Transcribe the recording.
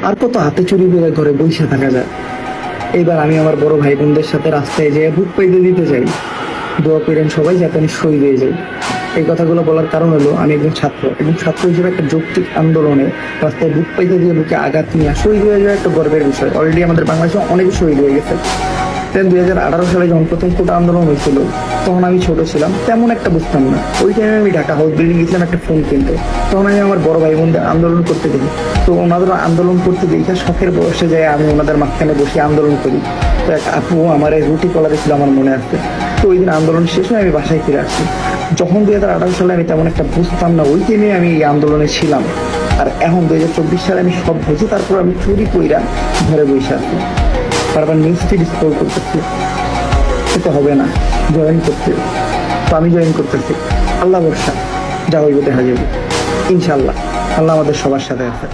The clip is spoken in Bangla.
আর কত হাতে চুরি করে ঘরে বসে থাকা যায়। এইবার আমি আমার বড় ভাই বোনদের সাথে রাস্তায় যেয়ে বুক পাইতে দিতে চাই, দোয়া করেন সবাই যাতে আমি শহীদ হয়ে যাই। এই কথাগুলো বলার কারণ হলো আমি একজন ছাত্র এবং ছাত্র হিসেবে একটা যৌক্তিক আন্দোলনে রাস্তায় বুক পাইতে দিয়ে বুকে আঘাত নিয়ে শহীদ হয়ে যাওয়া একটা গর্বের বিষয়। অলরেডি আমাদের বাংলাদেশে অনেক শহীদ হয়ে গেছে। দেন 2018 সালে যখন প্রথম কোটা আন্দোলন হয়েছিল, তখন আমি ছোট ছিলাম, তেমন একটা বুঝতাম না। ওই টাইমে আমি ঢাকা হাউস বিল্ডিং গেছিলাম একটা ফোন কিনতে। তখন আমি আমার বড় ভাই বোনদের আন্দোলন করতে দেখি, তো ওনাদের আন্দোলন করতে দেখে শখের বয়সে যায় আমি ওনাদের মাঝখানে বসে আন্দোলন করি। তো এক আপু আমার এই রুটি কলা দিয়েছিল, আমার মনে আছে। তো ওই দিন আন্দোলন শেষ হয়ে আমি বাসায় ফিরে আসছি। যখন 2018 সালে আমি তেমন একটা বুঝতাম না, ওই টাইমে আমি এই আন্দোলনে ছিলাম। আর এখন 2024 সালে আমি সব বুঝি, তারপর আমি চুরি কইরা ঘরে বসে আছি, বারবার নিউজ ফিড স্ক্রল করতেছি। সেটা হবে না, জয়েন করতে। তো আমি জয়েন করতেছি, আল্লাহ ভরসা, যা হইব দেখা যাবে ইনশাল্লাহ। আল্লাহ আমাদের সবার সাথে আছে।